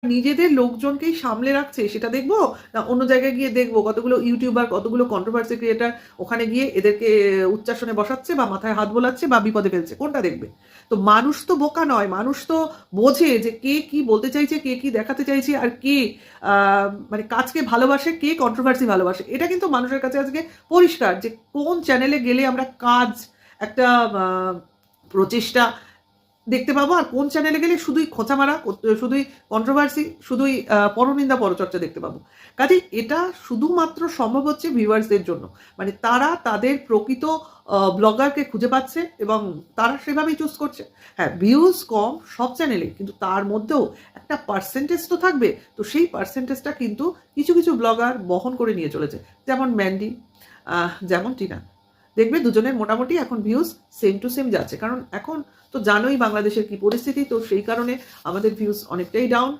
নিজেদের লোকজনকেই সামলে রাখছে সেটা দেখবো, না অন্য জায়গায় গিয়ে দেখবো কতগুলো ইউটিউবার, কতগুলো কন্ট্রোভার্সি ক্রিয়েটার ওখানে গিয়ে এদেরকে উচ্চাসনে বসাচ্ছে বা মাথায় হাত বোলাচ্ছে বা বিপদে ফেলছে? কোনটা দেখবে? তো মানুষ তো বোকা নয়, মানুষ তো বোঝে যে কে কি বলতে চাইছে, কে কি দেখাতে চাইছে, আর কে মানে কাজকে ভালোবাসে, কে কন্ট্রোভার্সি ভালোবাসে। এটা কিন্তু মানুষের কাছে আজকে পরিষ্কার যে কোন চ্যানেলে গেলে আমরা কাজ, একটা প্রচেষ্টা দেখতে পাবো, আর কোন চ্যানেলে গেলে শুধুই খোঁচা মারা, শুধুই কন্ট্রোভার্সি, শুধুই পরনিন্দা পরচর্চা দেখতে পাবো। কাজেই এটা শুধুমাত্র সম্ভব হচ্ছে ভিউয়ার্সদের জন্য, মানে তারা তাদের প্রকৃত ব্লগারকে খুঁজে পাচ্ছে এবং তারা সেভাবেই চুজ করছে। হ্যাঁ, ভিউজ কম সব চ্যানেলে, কিন্তু তার মধ্যেও একটা পার্সেন্টেজ তো থাকবে। তো সেই পার্সেন্টেজটা কিন্তু কিছু কিছু ব্লগার বহন করে নিয়ে চলেছে, যেমন ম্যান্ডি, যেমন টিনা। দেখবে দুজনের মোটামুটি এখন ভিউজ সেম টু সেম যাচ্ছে, কারণ এখন তো জানোই বাংলাদেশের কি পরিস্থিতি, তো সেই কারণে আমাদের ভিউজ অনেকটাই ডাউন।